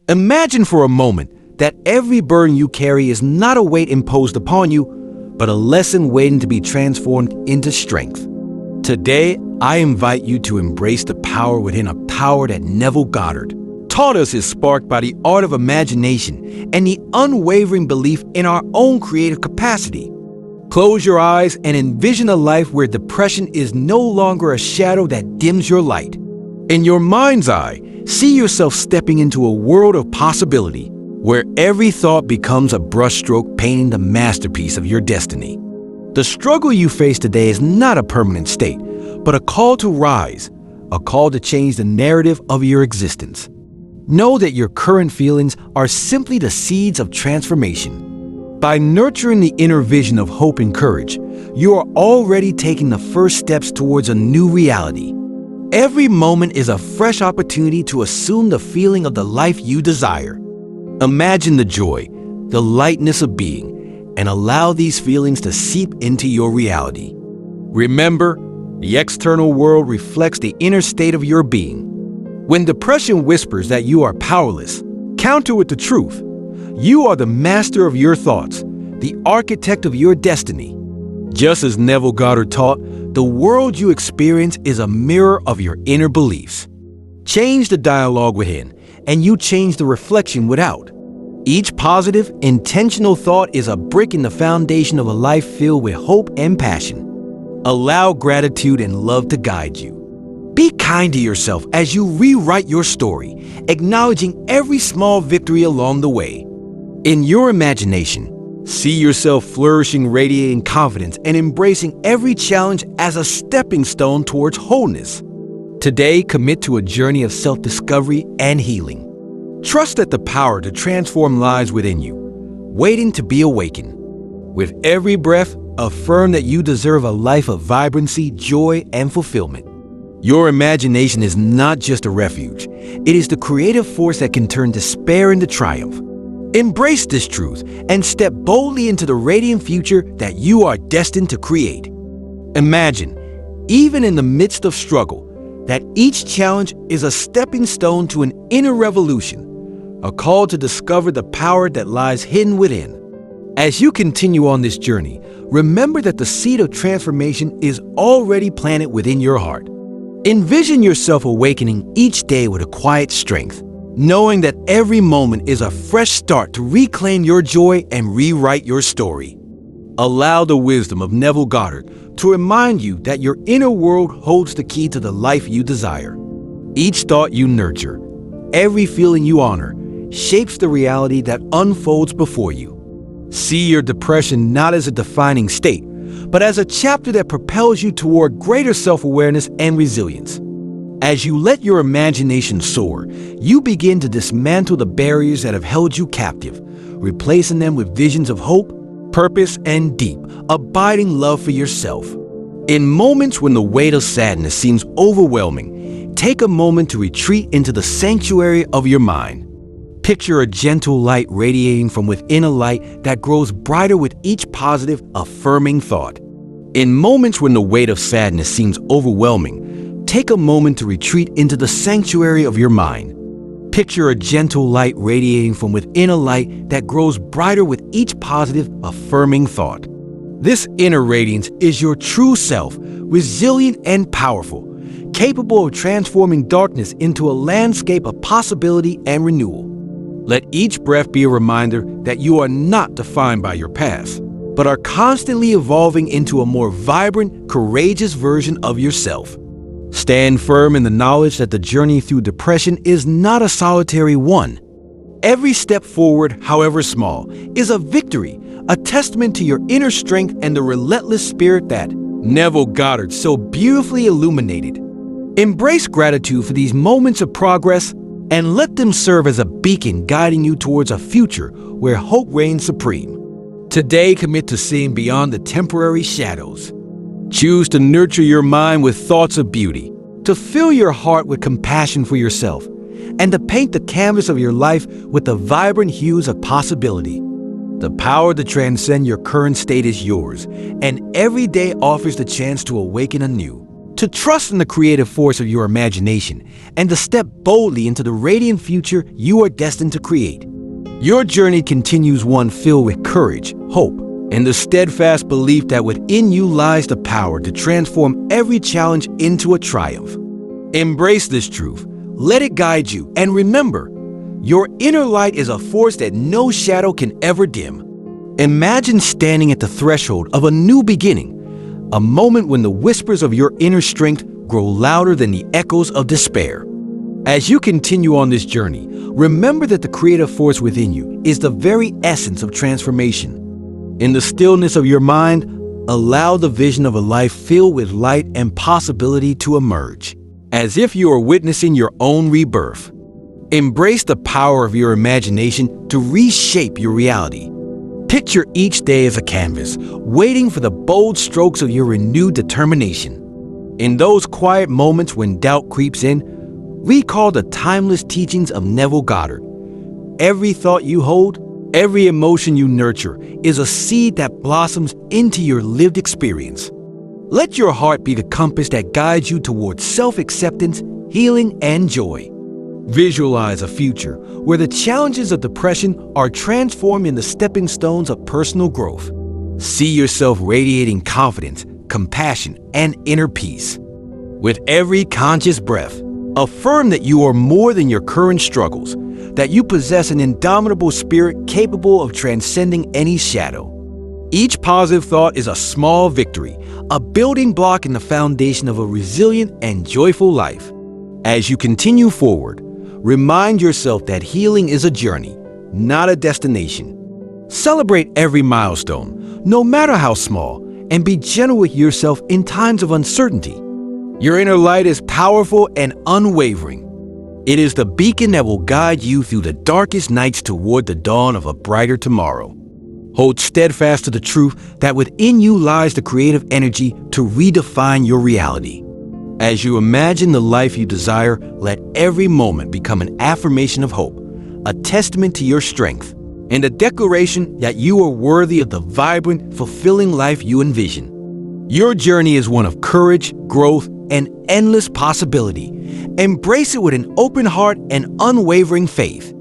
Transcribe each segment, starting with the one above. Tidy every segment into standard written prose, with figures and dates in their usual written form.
Imagine for a moment that every burden you carry is not a weight imposed upon you, but a lesson waiting to be transformed into strength. Today, I invite you to embrace the power within, a power that Neville Goddard taught us is sparked by the art of imagination and the unwavering belief in our own creative capacity. Close your eyes and envision a life where depression is no longer a shadow that dims your light. In your mind's eye, see yourself stepping into a world of possibility, where every thought becomes a brushstroke painting the masterpiece of your destiny. The struggle you face today is not a permanent state, but a call to rise, a call to change the narrative of your existence. Know that your current feelings are simply the seeds of transformation. By nurturing the inner vision of hope and courage, you are already taking the first steps towards a new reality. Every moment is a fresh opportunity to assume the feeling of the life you desire. Imagine the joy, the lightness of being, and allow these feelings to seep into your reality. Remember, the external world reflects the inner state of your being. When depression whispers that you are powerless, counter with the truth. You are the master of your thoughts, the architect of your destiny. Just as Neville Goddard taught, the world you experience is a mirror of your inner beliefs. Change the dialogue within, and you change the reflection without. Each positive, intentional thought is a brick in the foundation of a life filled with hope and passion. Allow gratitude and love to guide you. Be kind to yourself as you rewrite your story, acknowledging every small victory along the way. In your imagination, see yourself flourishing, radiating confidence, and embracing every challenge as a stepping stone towards wholeness. Today, commit to a journey of self-discovery and healing. Trust that the power to transform lies within you, waiting to be awakened. With every breath, affirm that you deserve a life of vibrancy, joy, and fulfillment. Your imagination is not just a refuge. It is the creative force that can turn despair into triumph. Embrace this truth and step boldly into the radiant future that you are destined to create. Imagine, even in the midst of struggle, that each challenge is a stepping stone to an inner revolution, a call to discover the power that lies hidden within. As you continue on this journey, remember that the seed of transformation is already planted within your heart. Envision yourself awakening each day with a quiet strength, knowing that every moment is a fresh start to reclaim your joy and rewrite your story. Allow the wisdom of Neville Goddard to remind you that your inner world holds the key to the life you desire. Each thought you nurture, every feeling you honor, shapes the reality that unfolds before you. See your depression not as a defining state, but as a chapter that propels you toward greater self-awareness and resilience. As you let your imagination soar, you begin to dismantle the barriers that have held you captive, replacing them with visions of hope, purpose, and deep, abiding love for yourself. In moments when the weight of sadness seems overwhelming, take a moment to retreat into the sanctuary of your mind. Picture a gentle light radiating from within, a light that grows brighter with each positive, affirming thought. In moments when the weight of sadness seems overwhelming, take a moment to retreat into the sanctuary of your mind. Picture a gentle light radiating from within, a light that grows brighter with each positive, affirming thought. This inner radiance is your true self, resilient and powerful, capable of transforming darkness into a landscape of possibility and renewal. Let each breath be a reminder that you are not defined by your past, but are constantly evolving into a more vibrant, courageous version of yourself. Stand firm in the knowledge that the journey through depression is not a solitary one. Every step forward, however small, is a victory, a testament to your inner strength and the relentless spirit that Neville Goddard so beautifully illuminated. Embrace gratitude for these moments of progress and let them serve as a beacon guiding you towards a future where hope reigns supreme. Today, commit to seeing beyond the temporary shadows. Choose to nurture your mind with thoughts of beauty, to fill your heart with compassion for yourself, and to paint the canvas of your life with the vibrant hues of possibility. The power to transcend your current state is yours, and every day offers the chance to awaken anew. to trust in the creative force of your imagination, and to step boldly into the radiant future you are destined to create. Your journey continues one filled with courage, hope, and the steadfast belief that within you lies the power to transform every challenge into a triumph. Embrace this truth, let it guide you, and remember, your inner light is a force that no shadow can ever dim. Imagine standing at the threshold of a new beginning, a moment when the whispers of your inner strength grow louder than the echoes of despair. As you continue on this journey, remember that the creative force within you is the very essence of transformation. In the stillness of your mind, allow the vision of a life filled with light and possibility to emerge, as if you are witnessing your own rebirth. Embrace the power of your imagination to reshape your reality. Picture each day as a canvas, waiting for the bold strokes of your renewed determination. In those quiet moments when doubt creeps in, recall the timeless teachings of Neville Goddard. Every thought you hold, every emotion you nurture is a seed that blossoms into your lived experience. Let your heart be the compass that guides you towards self-acceptance, healing, and joy. Visualize a future where the challenges of depression are transformed into stepping stones of personal growth. See yourself radiating confidence, compassion, and inner peace. With every conscious breath, affirm that you are more than your current struggles, that you possess an indomitable spirit capable of transcending any shadow. Each positive thought is a small victory, a building block in the foundation of a resilient and joyful life. As you continue forward, remind yourself that healing is a journey, not a destination. Celebrate every milestone, no matter how small, and be gentle with yourself in times of uncertainty. Your inner light is powerful and unwavering. It is the beacon that will guide you through the darkest nights toward the dawn of a brighter tomorrow. Hold steadfast to the truth that within you lies the creative energy to redefine your reality. As you imagine the life you desire, let every moment become an affirmation of hope, a testament to your strength, and a declaration that you are worthy of the vibrant, fulfilling life you envision. Your journey is one of courage, growth, and endless possibility. Embrace it with an open heart and unwavering faith.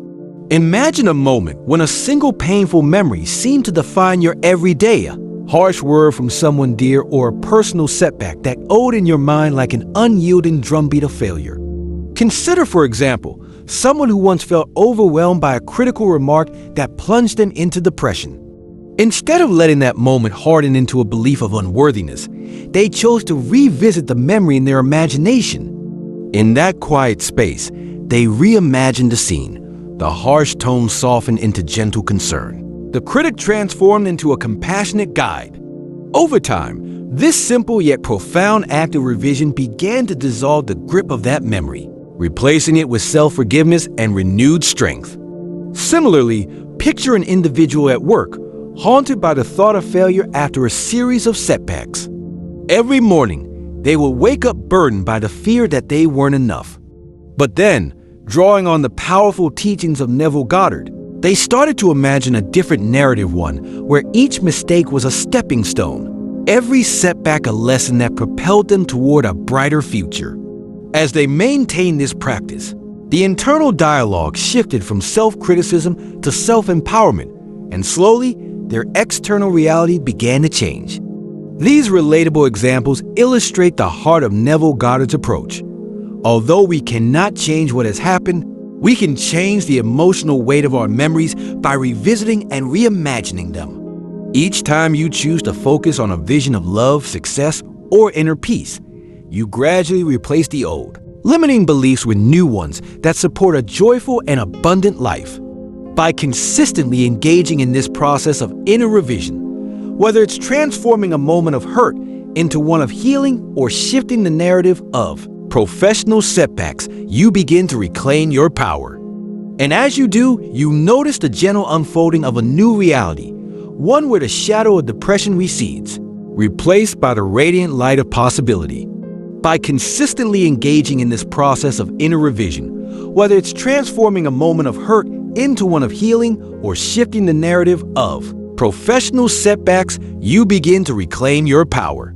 Imagine a moment when a single painful memory seemed to define your everyday. Harsh word from someone dear, or a personal setback that owed in your mind like an unyielding drumbeat of failure. Consider, for example, someone who once felt overwhelmed by a critical remark that plunged them into depression. Instead of letting that moment harden into a belief of unworthiness, they chose to revisit the memory in their imagination. In that quiet space, they reimagined the scene, the harsh tone softened into gentle concern. The critic transformed into a compassionate guide. Over time, this simple yet profound act of revision began to dissolve the grip of that memory, replacing it with self-forgiveness and renewed strength. Similarly, picture an individual at work, haunted by the thought of failure after a series of setbacks. Every morning, they will wake up burdened by the fear that they weren't enough. But then, drawing on the powerful teachings of Neville Goddard, they started to imagine a different narrative, one where each mistake was a stepping stone, every setback a lesson that propelled them toward a brighter future. As they maintained this practice, the internal dialogue shifted from self-criticism to self-empowerment, and slowly, their external reality began to change. These relatable examples illustrate the heart of Neville Goddard's approach. Although we cannot change what has happened, we can change the emotional weight of our memories by revisiting and reimagining them. Each time you choose to focus on a vision of love, success, or inner peace, you gradually replace the old, limiting beliefs with new ones that support a joyful and abundant life. By consistently engaging in this process of inner revision, whether it's transforming a moment of hurt into one of healing or shifting the narrative of professional setbacks, you begin to reclaim your power. And as you do, you notice the gentle unfolding of a new reality, one where the shadow of depression recedes, replaced by the radiant light of possibility. By consistently engaging in this process of inner revision, whether it's transforming a moment of hurt into one of healing or shifting the narrative of professional setbacks, you begin to reclaim your power.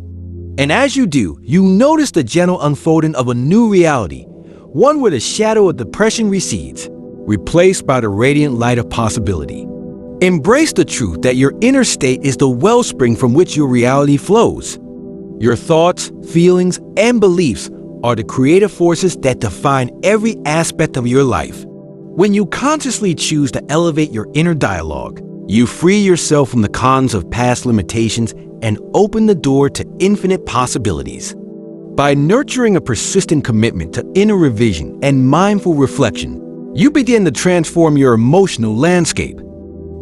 And as you do, you notice the gentle unfolding of a new reality, one where the shadow of depression recedes, replaced by the radiant light of possibility. Embrace the truth that your inner state is the wellspring from which your reality flows. Your thoughts, feelings, and beliefs are the creative forces that define every aspect of your life. When you consciously choose to elevate your inner dialogue, you free yourself from the cons of past limitations and open the door to infinite possibilities. By nurturing a persistent commitment to inner revision and mindful reflection, you begin to transform your emotional landscape.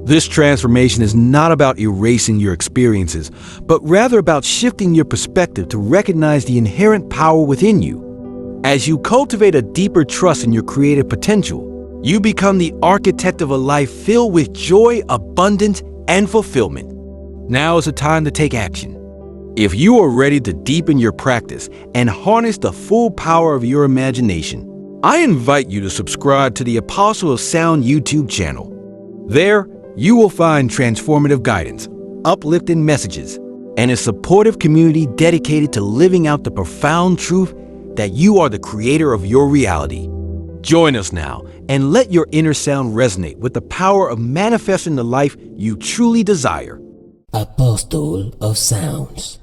This transformation is not about erasing your experiences, but rather about shifting your perspective to recognize the inherent power within you. As you cultivate a deeper trust in your creative potential, you become the architect of a life filled with joy, abundance, and fulfillment. Now is the time to take action. If you are ready to deepen your practice and harness the full power of your imagination, I invite you to subscribe to the Apostle of Sound YouTube channel. There, you will find transformative guidance, uplifting messages, and a supportive community dedicated to living out the profound truth that you are the creator of your reality. Join us now and let your inner sound resonate with the power of manifesting the life you truly desire. Apostle of Sounds.